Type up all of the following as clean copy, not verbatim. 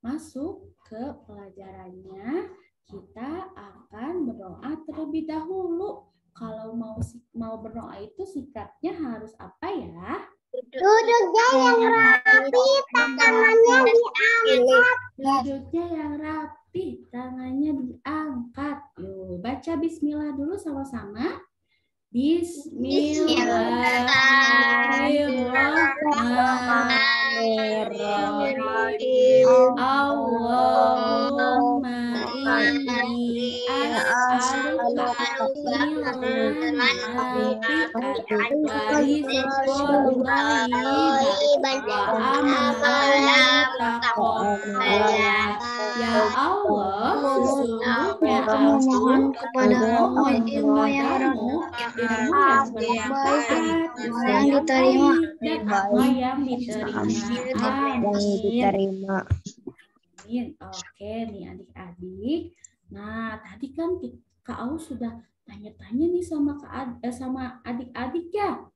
masuk ke pelajarannya, kita akan berdoa terlebih dahulu. Kalau mau berdoa itu sikapnya harus apa ya? Duduknya yang rapi, tangannya diangkat. Duduknya yang rapi, tangannya diangkat. Yuk, baca bismillah dulu sama-sama. Bismillahirrahmanirrahim. Allahumma inni as'aluka ilman nafi'an wa rizqan thayyiban wa amalan mutaqabbalan. Ya Allah, sesungguhnya aku memohon kepadamu ilmu yang bermanfaat, yang diterima, dan apa yang diterima. Amin. Oke nih adik-adik. Nah, tadi kan Kak Au sudah tanya-tanya nih sama adik-adik ya.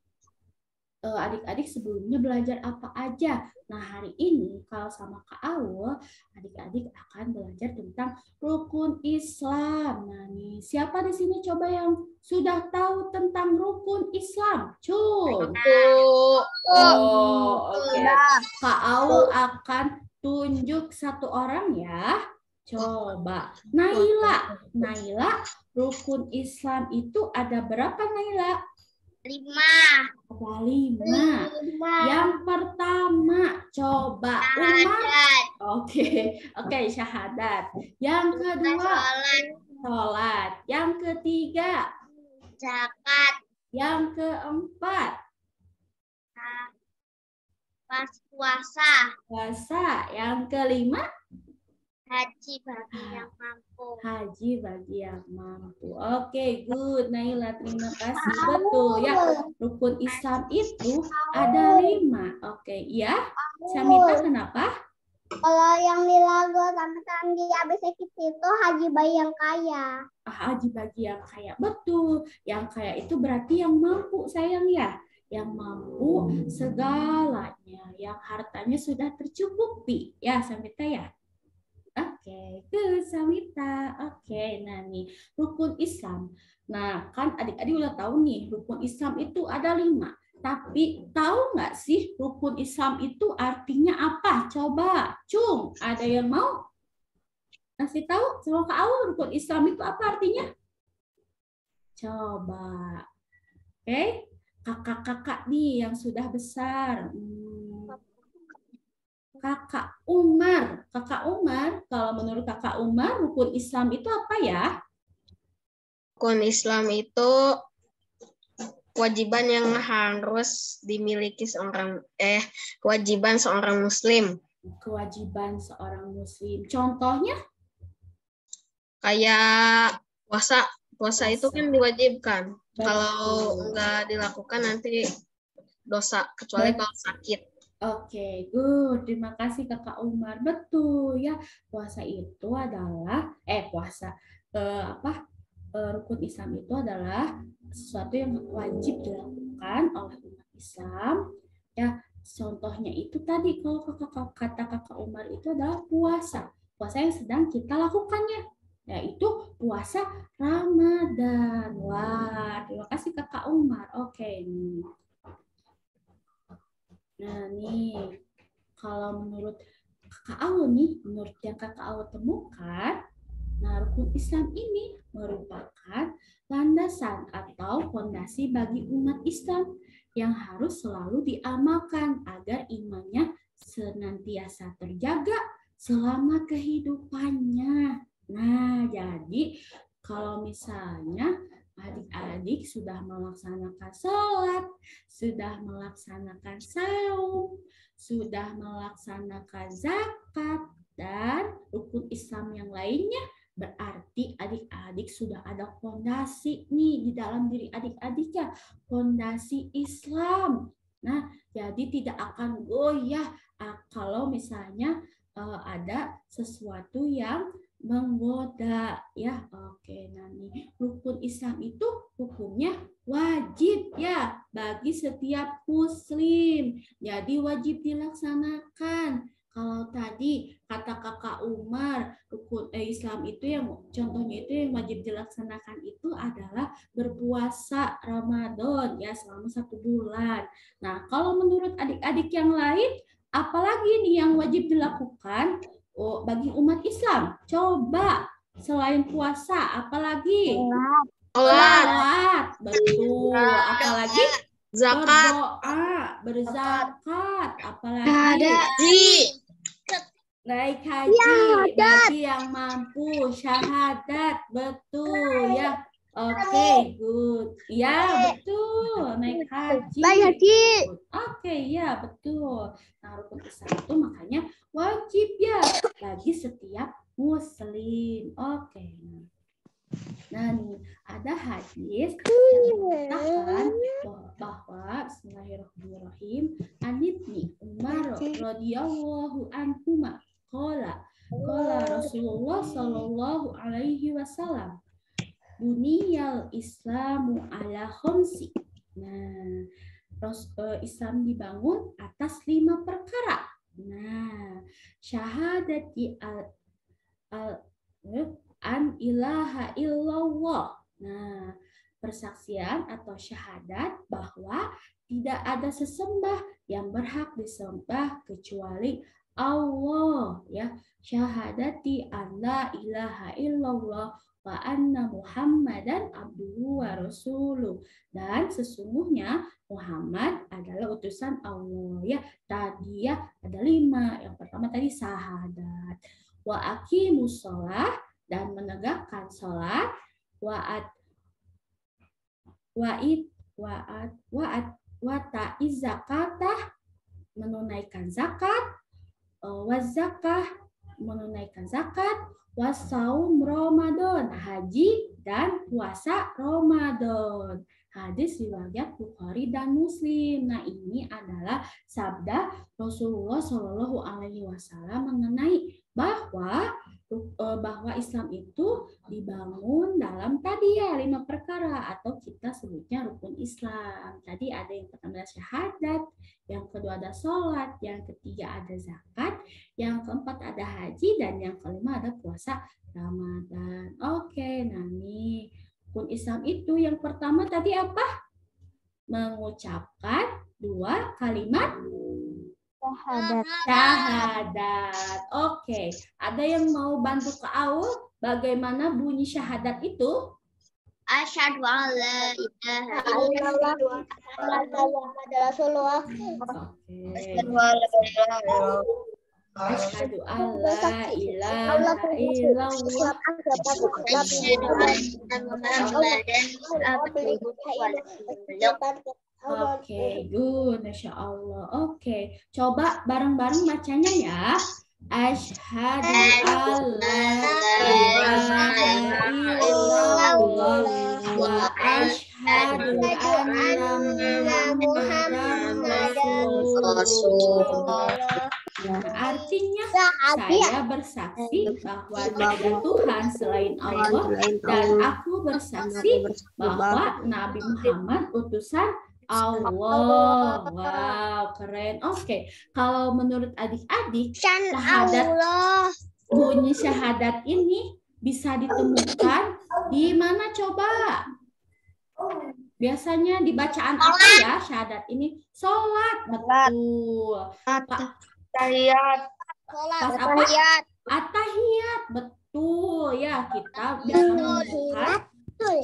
Adik-adik sebelumnya belajar apa aja. Nah, hari ini kalau sama Kak Aul, adik-adik akan belajar tentang rukun Islam. Nah, nih, siapa di sini coba yang sudah tahu tentang rukun Islam? Oke. Kak Aul akan tunjuk satu orang ya. Coba. Naila, rukun Islam itu ada berapa, Naila? 5. Ada 5. Yang pertama, coba Umar. Oke, syahadat. Yang kedua, sholat. Yang ketiga, zakat. Yang keempat, puasa. Yang kelima, haji bagi yang mampu. Oke, good. Naila, terima kasih. Betul ya. Rukun Islam itu ada 5. Oke, ya. Syamita, kenapa? Kalau yang di lagu sama di ABC itu haji bayi yang kaya. Haji bagi yang kaya. Betul. Yang kaya itu berarti yang mampu, sayang ya. Yang mampu segalanya. Yang hartanya sudah tercukupi. Ya, Syamita ya. Oke, good Samita. Oke, nah nih rukun Islam. Nah, kan adik-adik udah tahu nih rukun Islam itu ada 5. Tapi tahu nggak sih rukun Islam itu artinya apa? Coba, Cung, ada yang mau kasih tahu sama Kak Aul rukun Islam itu apa artinya? Coba. Oke, kakak-kakak nih yang sudah besar. Kakak Umar, kalau menurut Kakak Umar, rukun Islam itu apa ya? Rukun Islam itu kewajiban yang harus dimiliki kewajiban seorang Muslim. Kewajiban seorang Muslim. Contohnya? Kayak puasa itu kan diwajibkan. Betul. Kalau nggak dilakukan nanti dosa, kecuali kalau sakit. Oke, good. Terima kasih Kakak Umar. Betul ya. Puasa itu adalah rukun Islam itu adalah sesuatu yang wajib dilakukan oleh umat Islam. Ya, contohnya itu tadi kalau kata Kakak Umar itu adalah puasa. Puasa yang sedang kita lakukannya, yaitu puasa Ramadan. Wah, terima kasih Kakak Umar. Oke nih. Nah nih, kalau menurut Kakak Aul nih, menurut yang Kakak Aul temukan, nah rukun Islam ini merupakan landasan atau fondasi bagi umat Islam yang harus selalu diamalkan agar imannya senantiasa terjaga selama kehidupannya. Nah, jadi kalau misalnya adik-adik sudah melaksanakan sholat, sudah melaksanakan saum, sudah melaksanakan zakat, dan rukun Islam yang lainnya, berarti adik-adik sudah ada fondasi nih di dalam diri adik-adik ya, fondasi Islam. Nah, jadi tidak akan goyah kalau misalnya ada sesuatu yang menggoda ya. Oke, nah nih rukun Islam itu hukumnya wajib ya bagi setiap muslim. Jadi wajib dilaksanakan. Kalau tadi kata Kakak Umar, rukun Islam itu yang contohnya itu yang wajib dilaksanakan itu adalah berpuasa Ramadan ya selama 1 bulan. Nah, kalau menurut adik-adik yang lain, apalagi nih yang wajib dilakukan bagi umat Islam? Coba selain puasa, apalagi? Salat, betul. Apalagi? Zakat. Berdoa, berzakat, apalagi? Naik haji, bagi yang mampu, syahadat, betul ya. Oke, good. Ya, betul. Naik haji. Oke, ya, betul. Nah, rukun Islam itu makanya wajib ya bagi setiap muslim. Oke. Nah, nih ada hadis yang mengatakan bahwa Bismillahirrahmanirrahim, An Ibni Umar radhiyallahu anhuma qala Rasulullah sallallahu alaihi wasallam, buniyal Islamu ala khamsi. Nah, Islam dibangun atas 5 perkara. Nah, syahadati an ilaha illallah. Nah, persaksian atau syahadat bahwa tidak ada sesembah yang berhak disembah kecuali Allah ya. Syahadati an la ilaha illallah wa anna Muhammadan abduhu wa rasuluh. Dan sesungguhnya Muhammad adalah utusan Allah ya. Tadi ya ada 5. Yang pertama tadi syahadat. Wa aqimus shalah, dan menegakkan sholat, wa ta'iz zakatah, menunaikan zakat, wazakah, menunaikan zakat, wasaum Ramadan, haji dan puasa Ramadan. Hadis riwayat Bukhari dan Muslim. Nah, ini adalah sabda Rasulullah Shallallahu Alaihi Wasallam mengenai bahwa Islam itu dibangun dalam tadi ya 5 perkara atau kita sebutnya rukun Islam. Tadi ada yang pertama syahadat, yang kedua ada sholat, yang ketiga ada zakat, yang keempat ada haji, dan yang kelima ada puasa Ramadan. Oke, nah nih rukun Islam itu yang pertama tadi apa? Mengucapkan 2 kalimat syahadat. Oke, ada yang mau bantu ke Aul bagaimana bunyi syahadat itu? Asyhadu an la ilaha illallah wa asyhadu anna rasulullah. Asyhadu an la ilaha illallah. Oke, good, Masya Allah. Oke, coba bareng-bareng bacanya ya. Asyhadu an la ilaha illallah wa asyhadu anna Muhammadan rasulullah. Nah, artinya saya bersaksi bahwa tidak ada Tuhan selain Allah dan aku bersaksi bahwa Nabi Muhammad utusan Allah. Wow, keren. Oke, kalau menurut adik-adik, bunyi syahadat ini bisa ditemukan di mana coba? Biasanya di bacaan apa ya syahadat ini? Sholat, betul. Tahiyat. Pas apa? At-tahiyat, betul ya. Kita bisa menemukan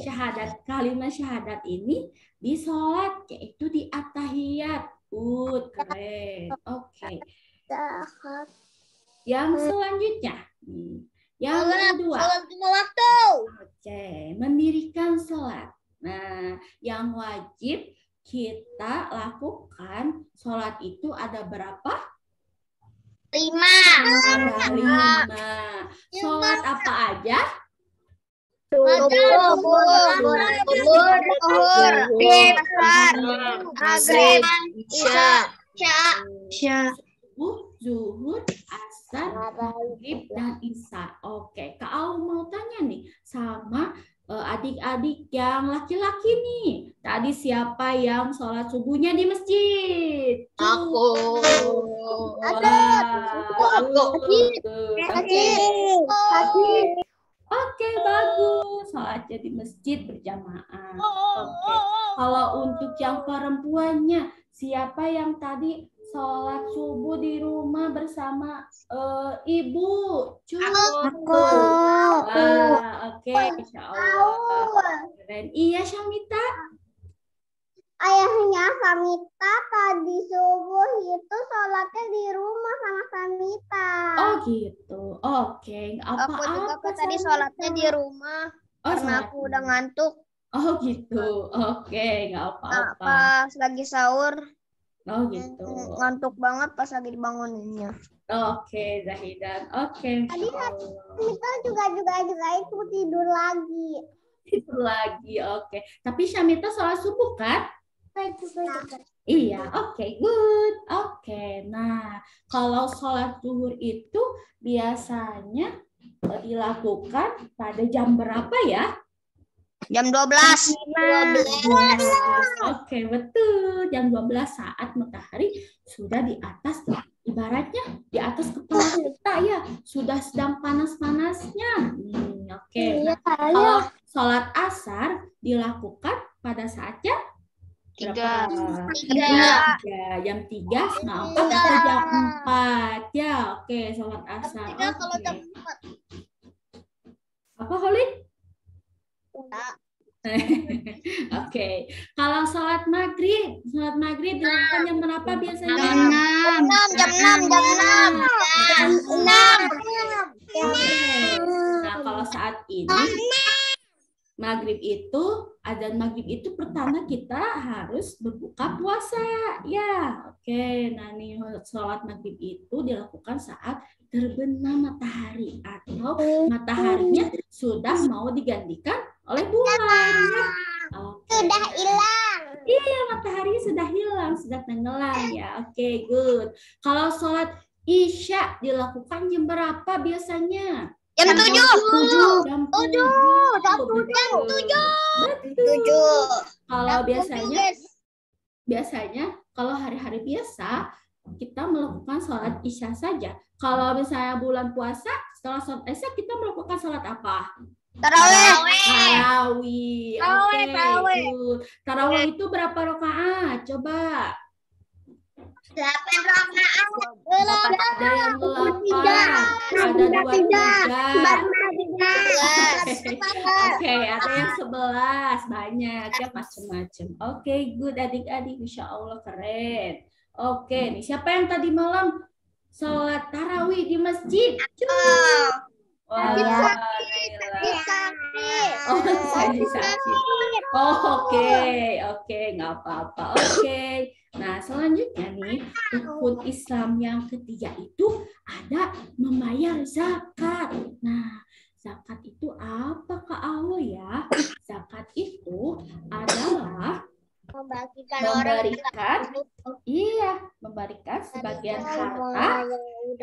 syahadat, kalimat syahadat ini di sholat, yaitu di at-tahiyat. Keren. Oke. Yang selanjutnya, yang kedua. Oke, mendirikan sholat. Nah, yang wajib kita lakukan sholat itu ada berapa? 5. Ada 5. Sholat apa aja? Zuhur, asar, maghrib, dan isya. Oke, kalau mau tanya nih sama adik-adik yang laki-laki nih. Tadi siapa yang sholat subuhnya di masjid? Aku. Oke, bagus. Sholatnya di masjid berjamaah. Oke. Kalau untuk yang perempuannya, siapa yang tadi sholat subuh di rumah bersama ibu? Aku. Oke, insya Allah. Keren. Iya, Syamita. Ayahnya Samita tadi subuh itu sholatnya di rumah sama Samita. Oh gitu. Oke, nggak Aku juga apa-apa. tadi Samita. sholatnya di rumah karena sholat. aku udah ngantuk. Oh gitu. Oke, nggak Nah, apa-apa. pas lagi sahur Oh gitu. ngantuk banget pas lagi dibanguninnya. Oke, Zahidan. Oke, Tadi insya Allah. Samita juga itu tidur lagi. Itu lagi, oke. Tapi Syamita sholat subuh kan? Iya, oke, good. Oke, nah kalau sholat zuhur itu biasanya dilakukan pada jam berapa ya? Jam 12. Oke, betul. Jam 12 saat matahari sudah di atas, ibaratnya di atas kepala kita ya. Sudah sedang panas-panasnya. Oke, nah, kalau sholat asar dilakukan pada saatnya Tiga. Jam 3, setengah 4 atau jam 4 ya. Oke, sholat asar. Kalau jam Oke. Apa, Holid? Oke, kalau sholat maghrib dilakukan jam berapa biasanya? Jam 6. Nah, kalau saat ini maghrib itu, azan maghrib itu pertama kita harus berbuka puasa ya. Oke, nah nih sholat maghrib itu dilakukan saat terbenam matahari atau mataharinya sudah mau digantikan oleh bulan ya. Oke. Sudah hilang. Iya, matahari sudah hilang, sudah tenggelam ya. Oke, good. Kalau sholat isya dilakukan jam berapa biasanya? Jam 7. Jam 7. Betul. Kalau biasanya kalau hari-hari biasa kita melakukan sholat isya saja. Kalau misalnya bulan puasa, setelah sholat isya kita melakukan sholat apa? Tarawih. Oke, good. Tarawih itu berapa rakaat? Coba. 8 rakaat. Ada yang 8, ada 23. Oke, ada yang 11, banyak ya macam-macam. Oke, good adik-adik, insya Allah keren. Oke, nih siapa yang tadi malam sholat tarawih di masjid? Wah, oh, saya sakit. Oke, nggak apa-apa. Oke. Nah, selanjutnya nih, rukun Islam yang ketiga itu ada membayar zakat. Nah, zakat itu apa Kak Awo ya? Zakat itu adalah memberikan sebagian harta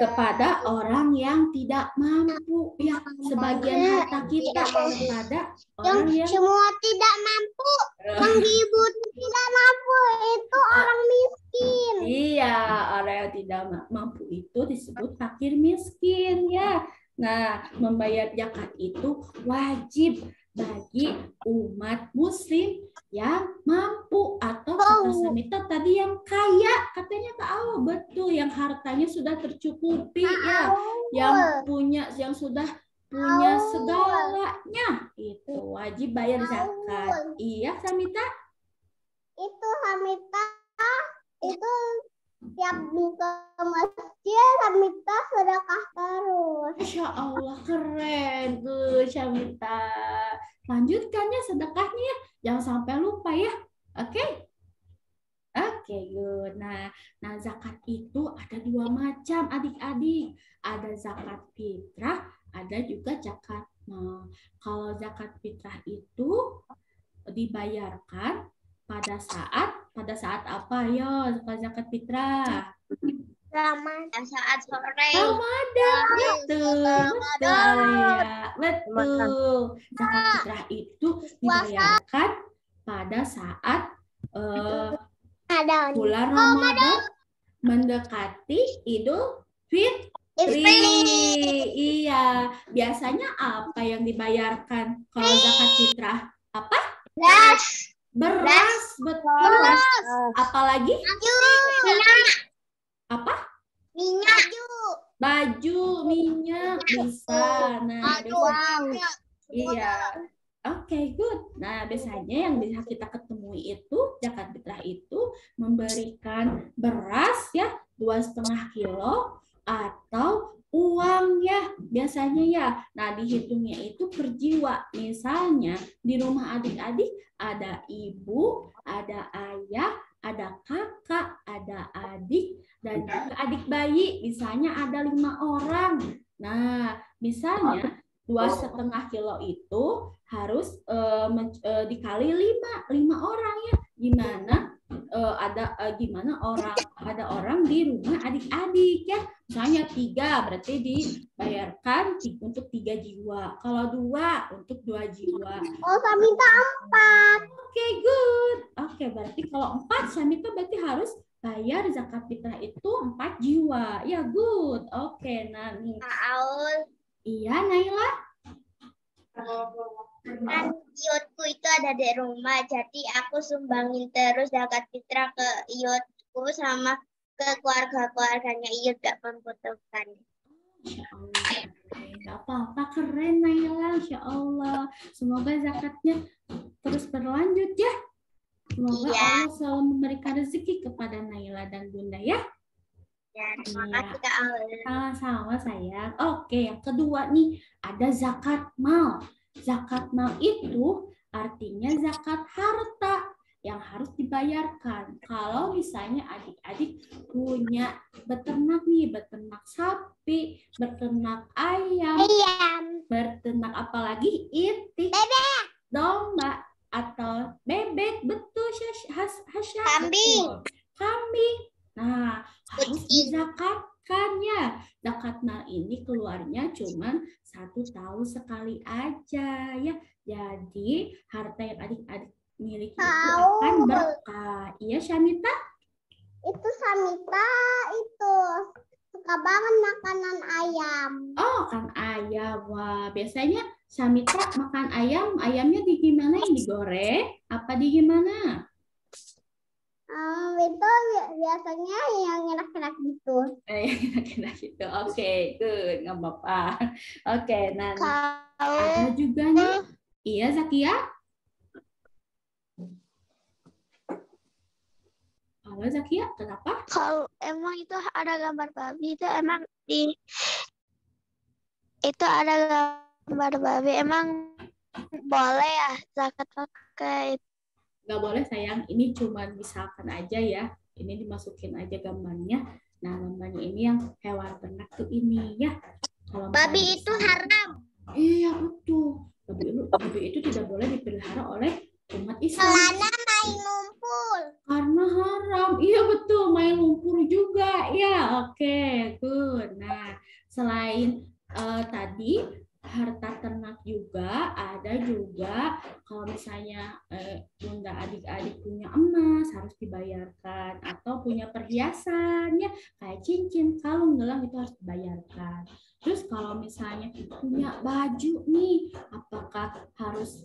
kepada orang yang tidak mampu ya, sebagian harta kita kepada orang yang semua tidak mampu, yang ibu tidak mampu itu orang miskin. Iya, orang yang tidak mampu itu disebut fakir miskin ya. Nah, membayar zakat itu wajib bagi umat muslim yang mampu atau kata Samita tadi yang kaya, katanya Kak Awa, betul, yang hartanya sudah tercukupi ya, yang sudah punya segalanya itu wajib bayar zakat. Iya Samita? Itu Samita itu tiap ke masjid Samita sedekah terus. Masya Allah, keren tuh Syamita. Lanjutkan ya sedekahnya ya, jangan sampai lupa ya. Oke? Oke, good. Nah, zakat itu ada 2 macam adik-adik. Ada zakat fitrah, ada juga zakat. Nah, kalau zakat fitrah itu dibayarkan pada saat apa ya zakat fitrah? Ramadan saat sore. Ramadan, betul ya, betul. Zakat fitrah itu dibayarkan pada saat bulan Ramadan mendekati Idul Fitri. Iya, biasanya apa yang dibayarkan kalau zakat fitrah? Apa? Beras, betul. Apalagi? Apa? Minyak. Baju, minyak bisa. Nah, iya. Oke, good. Nah, biasanya yang bisa kita ketemui itu zakat fitrah itu memberikan beras ya 2,5 kilo atau uang ya biasanya ya. Nah, dihitungnya itu per jiwa. Misalnya di rumah adik-adik ada ibu, ada ayah, ada kakak, ada adik, dan juga adik bayi. Misalnya ada 5 orang. Nah, misalnya 2,5 kilo itu harus dikali 5 orang ya. Gimana ada orang di rumah adik-adik ya. Misalnya 3 berarti dibayarkan untuk 3 jiwa. Kalau 2 untuk 2 jiwa. Oh, Samita 4. Oke, good. Oke, berarti kalau 4 Samita berarti harus bayar zakat fitrah itu 4 jiwa. Ya, good. Oke, nah nih. Iya, Naila. Kan iotku itu ada di rumah, jadi aku sumbangin terus zakat fitrah ke iotku sama ke keluarga-keluarganya iot gak membutuhkan. Insya Allah. Gak apa-apa, keren Naila. Insya Allah. Semoga zakatnya terus berlanjut ya. Semoga Allah selalu memberikan rezeki kepada Naila dan Bunda ya. Ya, terima kasih Kak Aul. Sama-sama sayang. Oke, yang kedua nih ada zakat mal. Zakat mal itu artinya zakat harta yang harus dibayarkan. Kalau misalnya adik-adik punya beternak sapi, beternak ayam, beternak apalagi itik, domba atau bebek, betul Hasya. Kambing. Nah, harus dizakatkan ya. Zakat mal ini keluarnya cuma 1 tahun sekali aja ya. Jadi harta yang adik-adik miliki itu akan berkah. Iya Syamita? Itu Samita itu suka banget makanan ayam. Oh, kan ayam. Wah, biasanya Syamita makan ayam, ayamnya digimanain? Digoreng? Apa digimana? Itu biasanya yang enak-enak gitu. Enak-enak gitu. Oke, good. Nggak apa-apa. Oke, nah Kalau ada juga nih. Iya, Zakia? Halo, Zakia. Kenapa? Kalau emang itu ada gambar babi itu emang itu ada gambar babi emang boleh ya zakat pakai itu? Nggak boleh sayang, ini cuma misalkan aja ya, ini dimasukin aja gambarnya. Nah, gambarnya ini yang hewan ternak tuh ini ya. Kalau babi itu haram. Iya betul, babi itu tidak boleh dipelihara oleh umat Islam. Karena main lumpur. Karena haram, iya betul, main lumpur juga ya. Oke, good. Nah, selain tadi harta ternak juga ada juga kalau misalnya Bunda adik-adik punya emas harus dibayarkan atau punya perhiasan ya kayak cincin, kalung, gelang itu harus dibayarkan. Terus kalau misalnya punya baju nih, apakah harus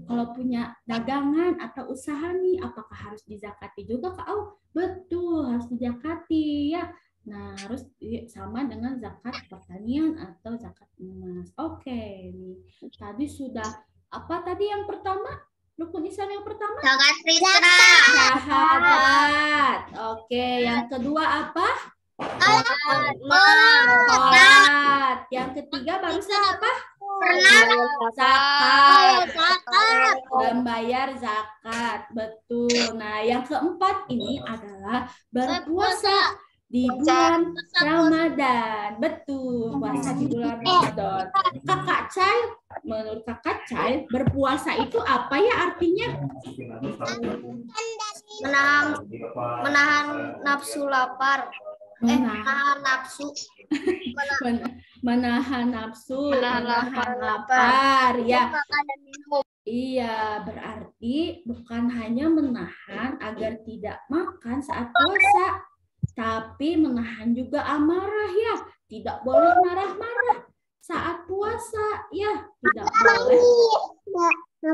kalau punya dagangan atau usaha nih, apakah harus dizakati juga Kak? Oh, betul, harus dizakati ya. Nah, harus sama dengan zakat pertanian atau zakat emas. Oke, nih. Tadi sudah apa tadi yang pertama? Rukun Islam yang pertama? Zakat fitrah. Syahadat. Oke, yang kedua apa? Sholat. Yang ketiga barusan apa? Zakat. Dan bayar zakat. Betul. Nah, yang keempat ini adalah berpuasa di bulan Ramadan. Betul, puasa di bulan Ramadan. Kakak Cai, menurut Kakak Cai, berpuasa itu apa ya artinya? Menahan nafsu lapar. Menahan nafsu. menahan nafsu, Menahan menahan lapar. lapar, ya. Makan dan minum. Iya, berarti bukan hanya menahan agar tidak makan saat puasa, tapi menahan juga amarah ya. Tidak boleh marah-marah saat puasa ya, tidak boleh.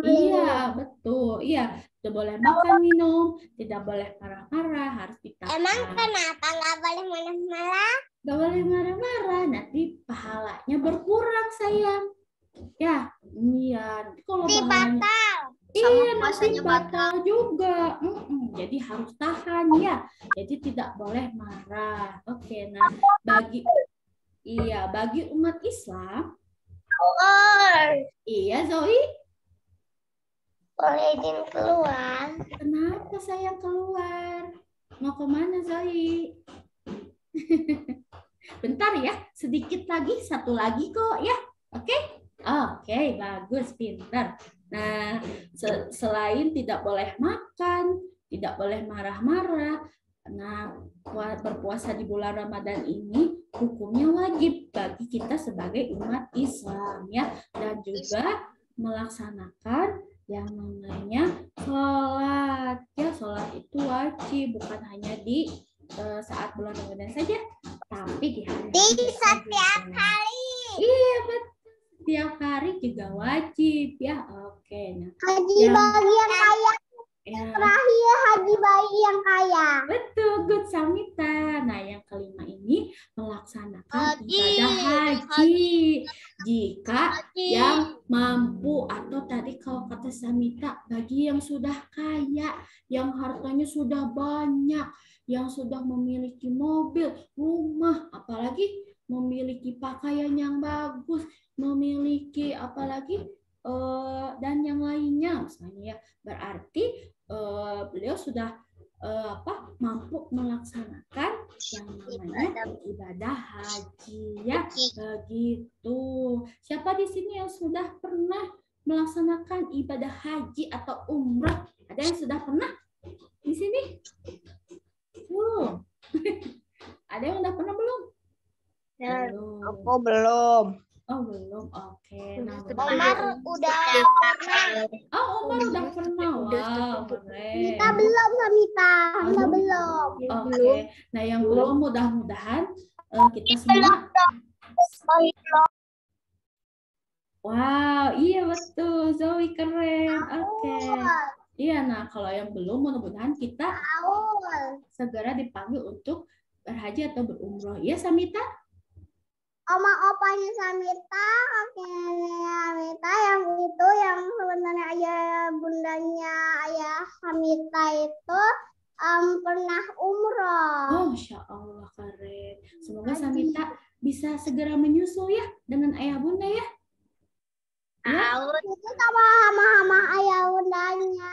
Iya, betul. Iya, tidak boleh makan minum, tidak boleh marah-marah, harus ditahan. Emang kenapa nggak boleh marah-marah? Nggak boleh marah-marah, nanti pahalanya berkurang sayang. Ya, iya. Nanti kalau pahalanya, iya nanti batal juga. Jadi harus tahan ya. Jadi tidak boleh marah. Oke, nah bagi umat Islam, iya Zoe. Boleh izin keluar. Kenapa sayang keluar? Mau kemana Zoe? Bentar ya, sedikit lagi, satu lagi kok ya. Oke? Oke, bagus, pintar. Nah, selain tidak boleh makan, tidak boleh marah-marah, nah berpuasa di bulan Ramadan ini hukumnya wajib bagi kita sebagai umat Islam ya, dan juga melaksanakan yang namanya sholat ya. Sholat itu wajib, bukan hanya di saat bulan Ramadan saja, tapi di hari Setiap hari. Iya betul, setiap hari juga wajib ya. Oke, nah Haji bagi yang kaya. ya, Terakhir haji bagi yang kaya. betul, good Samita. Nah yang kelima ini melaksanakan ibadah haji. Jika yang mampu, atau tadi kalau kata Samita, bagi yang sudah kaya, yang hartanya sudah banyak, yang sudah memiliki mobil, rumah, apalagi memiliki pakaian yang bagus, memiliki apalagi dan yang lainnya misalnya ya, berarti beliau sudah mampu melaksanakan yang namanya ibadah haji ya. Begitu. Siapa di sini yang sudah pernah melaksanakan ibadah haji atau umrah? Ada yang sudah pernah di sini? Ada yang udah pernah belum? Belum. Aku belum. Oh belum. Oke. Nah, Omar udah pernah. Oh Omar udah pernah. Wow, keren. Kita belum, Samita. Kita belum. Oke. Nah yang belum mudah-mudahan kita semua. Wow, iya betul. Zoe keren. Oke. Iya, nah kalau yang belum mudah-mudahan kita segera dipanggil untuk berhaji atau berumroh. Iya Samita? Oma opanya Samita, kakeknya Samita, yang itu yang sebenarnya ayah bundanya ayah Samita itu pernah umroh. Oh, Masya Allah, keren. Semoga Samita bisa segera menyusul ya dengan ayah bunda ya. Itu sama ayah bundanya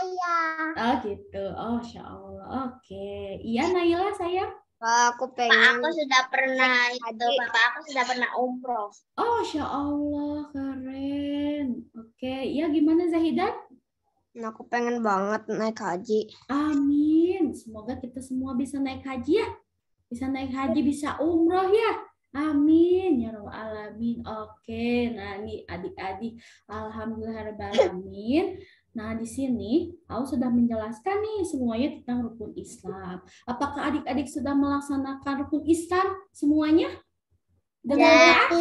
ayah. Oh gitu, oh Masya Allah. Oke, iya Naila sayang. Aku pengen. Aku sudah pernah itu, Bapak aku sudah pernah umroh. Oh Masya Allah, keren. Oke, iya gimana Zahidan? Nah, aku pengen banget naik haji. Amin. Semoga kita semua bisa naik haji ya. Bisa naik haji, bisa umroh ya. Amin ya rabbal alamin. Oke, nah ini adik-adik, alhamdulillahirobbilalamin. Nah di sini aku sudah menjelaskan nih semuanya tentang rukun Islam. Apakah adik-adik sudah melaksanakan rukun Islam semuanya? Sudah.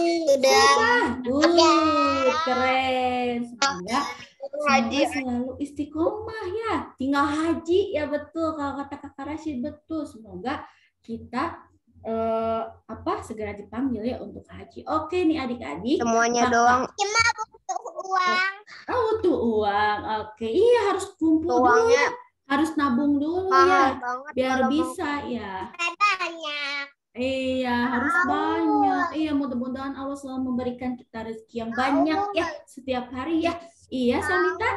Keren. Semoga selalu istiqomah ya. Tinggal haji ya, betul. Kalau kata Kakak Rashid betul. Semoga kita segera dipanggil ya untuk haji. Oke nih adik-adik. Semuanya doang. Cuma butuh uang. Oh, butuh uang. Oke, iya harus kumpul Uangnya dulu. Harus nabung dulu ya. Biar bisa ya. Banyak. Iya, harus banyak. Iya, mudah-mudahan Allah selalu memberikan kita rezeki yang banyak ya setiap hari ya. Iya, Samita?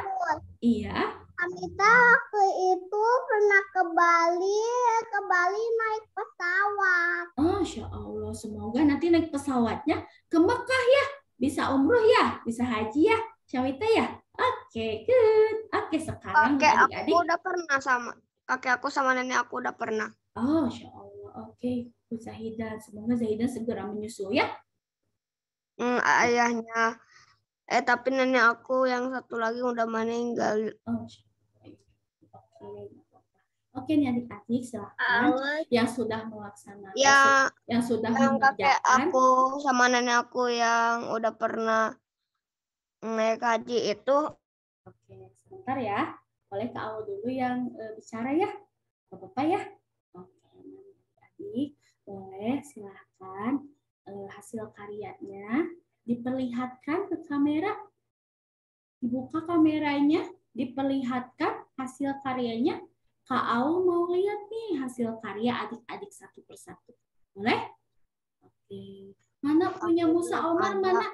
Iya. Samita waktu itu pernah ke Bali naik pesawat. Masya Allah, semoga nanti naik pesawatnya ke Mekah ya. Bisa umroh ya, bisa haji ya, Samita ya. Oke, good. Oke, sekarang kakek adik-adik. aku udah pernah sama kakek aku sama nenek aku udah pernah. Oh, Masya Allah. Oke, Bu Zahidan. Semoga Zahidan segera menyusul ya. Ayahnya. Tapi nenek aku yang satu lagi udah meninggal. Oh, oke nih adik-adik silakan yang sudah melaksanakan, yang sudah kakek mengerjakan. aku sama nenek aku yang udah pernah naik haji itu. Oke, sebentar ya. Boleh Kak Awal dulu yang bicara ya, Bapak ya. Oke, adik, boleh silahkan hasil karyanya diperlihatkan ke kamera. Dibuka kameranya, diperlihatkan hasil karyanya. Kak Aul mau lihat nih hasil karya adik-adik satu persatu. Boleh? Oke. Mana punya Musa Omar? Mana?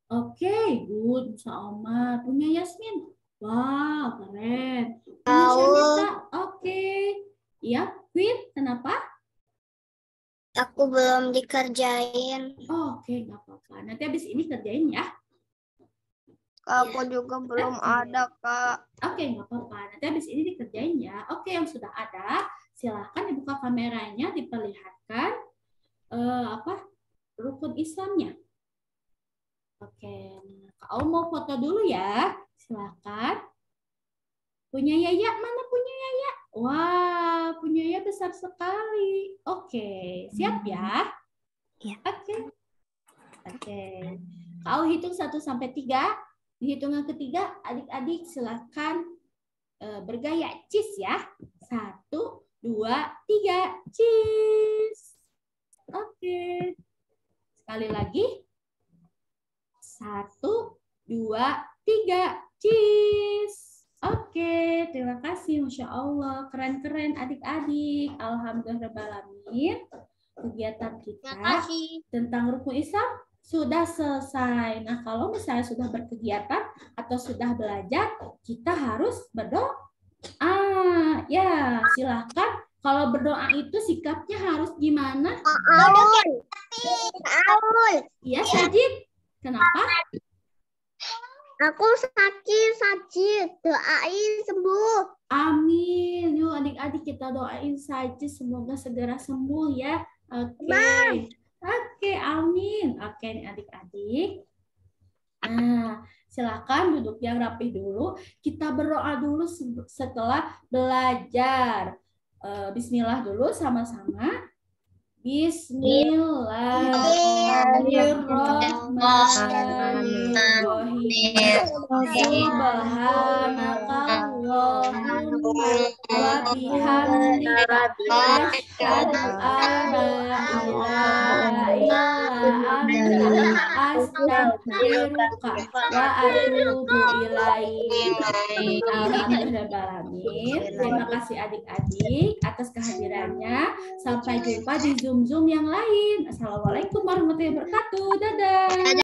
Oke, good. Musa Omar. Punya Yasmin? Wow, keren. Punya Syanita? Oke. Iya, Queen. Kenapa? Aku belum dikerjain. Oke, nggak apa-apa. Nanti habis ini kerjain ya. Aku juga belum ada, Kak. Oke, nggak apa-apa. Nanti habis ini dikerjain ya. Oke, yang sudah ada, silahkan dibuka kameranya, diperlihatkan rukun Islamnya. Oke, Kak mau foto dulu ya. Silahkan. Punya Yaya? Mana punya Yaya? Wah, punya Yaya besar sekali. Oke, siap ya? Iya. Oke. Kau hitung 1 sampai 3. Di hitungan ketiga, adik-adik silakan bergaya cheese ya. 1, 2, 3, cheese. Oke. Sekali lagi. 1, 2, 3, cheese. Oke, terima kasih. Masya Allah, keren-keren adik-adik. Alhamdulillahirrahmanirrahim. Kegiatan kita tentang rukun Islam sudah selesai. Nah, kalau misalnya sudah berkegiatan atau sudah belajar, kita harus berdoa. Ya, silahkan. Kalau berdoa itu sikapnya harus gimana? Iya, Sajid. Kenapa? Aku sakit. Doain sembuh. Amin. Yuk adik-adik kita doain saja semoga segera sembuh ya. Oke. Oke, amin. Oke, adik-adik. Nah, silakan duduk yang rapi dulu. Kita berdoa dulu setelah belajar. Bismillah dulu sama-sama. Bismillahirrahmanirrahim. Subhanakallahumma wa bihamdika asyhadu an la ilaha illa anta astaghfiruka wa atubu ilaik. Alhamdulillahirabbil. Terima kasih adik-adik atas kehadirannya. Sampai jumpa di Zoom yang lain. Assalamualaikum warahmatullahi wabarakatuh. Dadah.